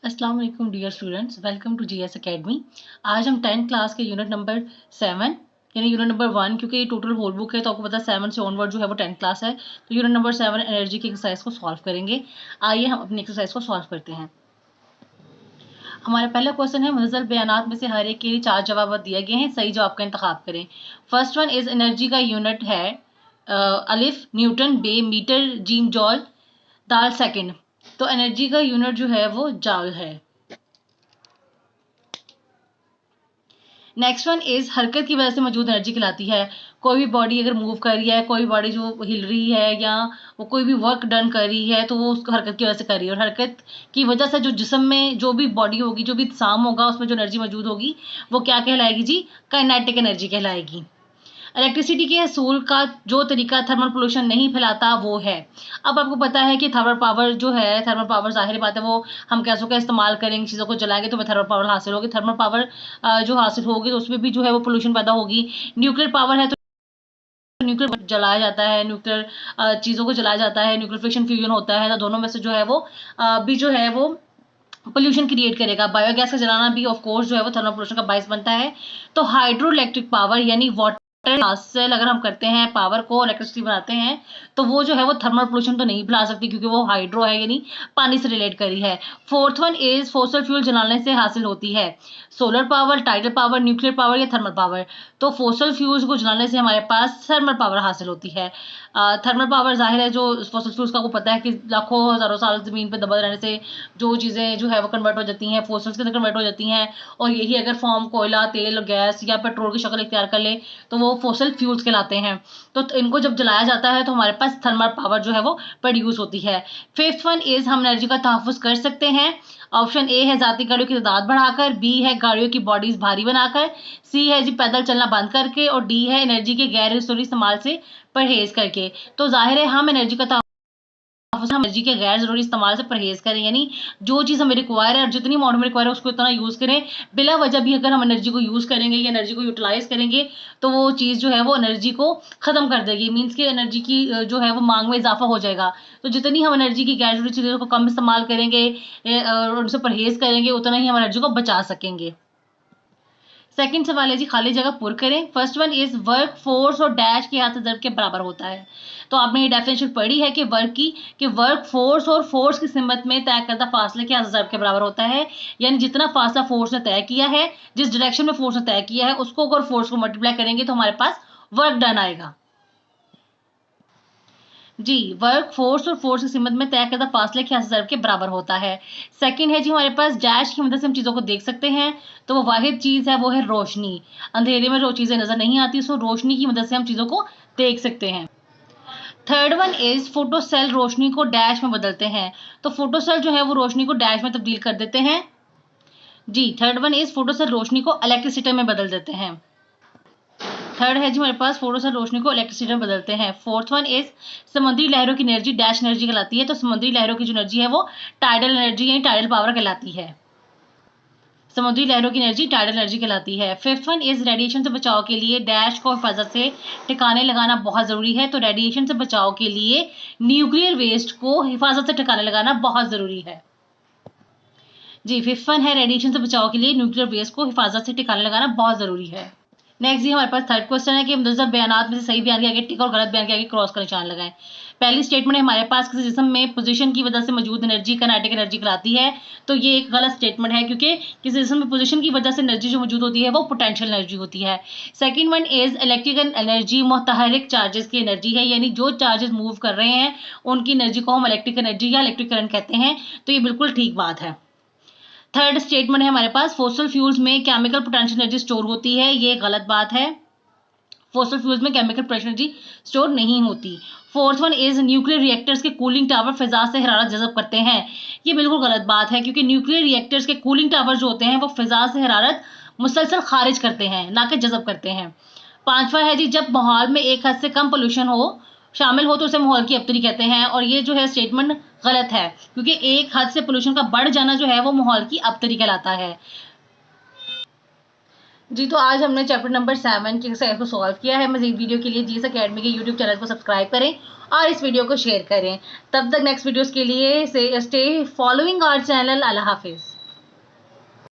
अस्सलाम वालेकुम dear students, welcome to GS academy. आज हम 10th क्लास के यूनिट नंबर 7 यानी यूनिट नंबर 1, क्योंकि ये टोटल होल बुक है तो आपको पता है 7 से ऑनवर्ड जो है वो 10th क्लास है। तो यूनिट नंबर 7 एनर्जी की एक्सरसाइज को सॉल्व करेंगे। आइए हम अपनी एक्सरसाइज को सॉल्व करते हैं। हमारा पहला क्वेश्चन है, मुनज़्ज़ल बयानात में से हर एक के लिए 4 जवाब दिए गए हैं, सही जवाब का इंतखाब करें। फर्स्ट वन इज एनर्जी का यूनिट है अलिफ न्यूटन, बे मीटर, जीम जॉल, दाल सेकंड। तो एनर्जी का यूनिट जो है वो जॉल है। नेक्स्ट वन इज हरकत की वजह से मौजूद एनर्जी कहलाती है। कोई भी बॉडी अगर मूव कर रही है, कोई बॉडी जो हिल रही है या वो कोई भी वर्क डन कर रही है तो वो उसको हरकत की वजह से कर रही है। और हरकत की वजह से जो जिस्म में जो भी बॉडी होगी, जो भी साम होगा, उसमें जो एनर्जी मौजूद होगी वो क्या कहलाएगी जी? काइनेटिक एनर्जी कहलाएगी। इलेक्ट्रिसिटी के हसूल का जो तरीका थर्मल पोल्यूशन नहीं फैलाता वो है। अब आपको पता है कि थर्मल पावर जो है, थर्मल पावर ज़ाहिर बात है वो हम गैसों का इस्तेमाल करेंगे, चीज़ों को जलाएंगे तो हमें थर्मल पावर हासिल होगी। थर्मल पावर जो हासिल होगी तो उसमें भी जो है वो पोल्यूशन पैदा होगी। न्यूक्लियर पावर है तो न्यूक्लियर जलाया जाता है, न्यूक्लियर चीज़ों को जलाया जाता है, न्यूक्लियर फिशन फ्यूजन होता है, तो दोनों में से जो है वो भी जो है वो पोल्यूशन क्रिएट करेगा। बायोगैस का जलाना भी ऑफ कोर्स जो है वो थर्मल पोल्यूशन का बायस बनता है। तो हाइड्रो इलेक्ट्रिक पावर यानी वाटर से अगर हम करते हैं पावर को, इलेक्ट्रिसिटी बनाते हैं, तो वो जो है वो थर्मल पोल्यूशन तो नहीं फैला सकती क्योंकि वो हाइड्रो है यानी पानी से रिलेट करी है। Fourth one is fossil fuel जलाने से हासिल होती है solar power, tidal power, nuclear power या थर्मल पावर। तो फोसिल फ्यूल्स को जलाने से हमारे पास थर्मल पावर हासिल होती है। थर्मल पावर जाहिर है जो फोसिल फ्यूल्स का आपको पता है कि लाखों हजारों साल जमीन पर दबे रहने से जो चीज़ें जो है वो कन्वर्ट हो जाती हैं, फोसिल्स के अंदर कन्वर्ट हो जाती हैं। और यही अगर फॉर्म कोयला, तेल, गैस या पेट्रोल की शक्ल इख्तियार कर ले तो वो फोसिल फ्यूल्स कहलाते हैं। तो इनको जब जलाया जाता है तो हमारे पास थर्मल पावर जो है वो प्रोड्यूस होती है। फिफ्थ वन इज हम एनर्जी का तहफ़्फ़ुज़ कर सकते हैं। ऑप्शन ए है ज़ाती गाड़ियों की तादाद बढ़ाकर, बी है गाड़ियों की बॉडीज भारी बनाकर, सी है जी पैदल चलना बंद करके, और डी है एनर्जी के गैर ज़रूरी इस्तेमाल से परहेज करके। तो जाहिर है हम एनर्जी का हम एनर्जी के गैर ज़रूरी इस्तेमाल से परहेज़ करें, यानी जो चीज़ हमें रिक्वायर है और जितनी अमाउंट में रिक्वायर है उसको इतना यूज़ करें। बिला वजह भी अगर हम एनर्जी को यूज़ करेंगे या एनर्जी को यूटिलाइज़ करेंगे तो वो चीज़ जो है वो एनर्जी को ख़त्म कर देगी। मीन्स कि एनर्जी की जो है वो मांग में इजाफा हो जाएगा। तो जितनी हम एनर्जी की गैर ज़रूरी चीज़ों को कम इस्तेमाल करेंगे और उनसे परहेज़ करेंगे, उतना ही हम एनर्जी को बचा सकेंगे। सेकंड सवाल है जी, खाली जगह पुर करें। First one is work force और डैश के हाथ से ज़र्ब के बराबर होता है। तो आपने ये डेफिनेशन पढ़ी है कि वर्क की, कि वर्क फोर्स और फोर्स की सिमत में तय करदा फासले के हाथ से ज़र्ब के बराबर होता है। यानी जितना फासला फोर्स ने तय किया है, जिस डायरेक्शन में फोर्स ने तय किया है, उसको अगर फोर्स को मल्टीप्लाई करेंगे तो हमारे पास वर्क डन आएगा। जी, वर्क फोर्स और फोर्स की सिमत में तय करदा फासले के ज़र्ब के बराबर होता है। सेकंड है जी, हमारे पास डैश की मदद से हम चीज़ों को देख सकते हैं। तो वो वाहिद चीज़ है वो है रोशनी। अंधेरे में जो चीज़ें नज़र नहीं आती उसको रोशनी की मदद से हम चीज़ों को देख सकते हैं। Third one is photocell रोशनी को डैश में बदलते हैं। तो फोटो सेल जो है वो रोशनी को डैश में तब्दील कर देते हैं। जी, third one is photocell रोशनी को इलेक्ट्रिसिटी में बदल देते हैं। थर्ड है जी हमारे पास फोटो सेल रोशनी को इलेक्ट्रिसिटी में बदलते हैं। फोर्थ वन इज समुद्री लहरों की एनर्जी डैश एनर्जी कहलाती है। तो समुद्री लहरों की जो एनर्जी है वो टाइडल एनर्जी यानी टाइडल पावर कहलाती है। समुद्री लहरों की एनर्जी टाइडल एनर्जी कहलाती है। फिफ्थ वन इज रेडिएशन से बचाव के लिए डैश को हिफाजत से ठिकाने लगाना बहुत ज़रूरी है। तो रेडिएशन से बचाव के लिए न्यूक्लियर वेस्ट को हिफाजत से ठिकाने लगाना बहुत ज़रूरी है। जी, फिफ्थ वन है रेडिएशन से बचाव के लिए न्यूक्लियर वेस्ट को हिफाजत से ठिकाने लगाना बहुत ज़रूरी है। नेक्स्ट जी हमारे पास थर्ड क्वेश्चन है कि मुनज़्ज़र बयानात में से सही बयान के आगे टिक और गलत बयान के आगे क्रॉस का निशान लगाएं। पहली स्टेटमेंट है हमारे पास किसी जिस्म में पोजीशन की वजह से मौजूद एनर्जी काइनेटिक एनर्जी कहलाती है। तो ये एक गलत स्टेटमेंट है क्योंकि किसी जिस्म में पोजीशन की वजह से एनर्जी जो मौजूद होती है वो पोटेंशियल एनर्जी होती है। Second one is electrical energy मुतहरिक चार्जेस की एनर्जी है, यानी जो चार्जेस मूव कर रहे हैं उनकी एनर्जी को हम इलेक्ट्रिक एनर्जी या इलेक्ट्रिक करंट कहते हैं। तो ये बिल्कुल ठीक बात है। थर्ड स्टेटमेंट है हमारे पास फॉसिल फ्यूल्स में केमिकल पोटेंशियल एनर्जी स्टोर होती है, ये गलत बात है। फॉसिल फ्यूल्स में केमिकल पोटेंशियल एनर्जी स्टोर नहीं होती। Fourth one is nuclear reactors के कूलिंग टावर फिजा से हरारत जज़ब करते हैं, ये बिल्कुल गलत बात है क्योंकि न्यूक्लियर रिएक्टर्स के कूलिंग टावर जो होते हैं वो फिजा से हरारत मुसलसल खारिज करते हैं, ना कि जज़ब करते हैं। पांचवा है जी, जब माहौल में एक हद से कम पोल्यूशन हो शामिल हो तो उसे माहौल की अबतरी कहते हैं, और ये जो है स्टेटमेंट गलत है क्योंकि एक हद से पोल्यूशन का बढ़ जाना जो है वो माहौल की अबतरी कहलाता है। जी, तो आज हमने चैप्टर नंबर 7 के को सॉल्व किया है। मज़ीद वीडियो के लिए जीएस एकेडमी के यूट्यूब चैनल को सब्सक्राइब करें और इस वीडियो को शेयर करें। तब तक नेक्स्ट वीडियोस के लिए स्टे फॉलोइंग आवर चैनल। अल्लाह हाफिज़।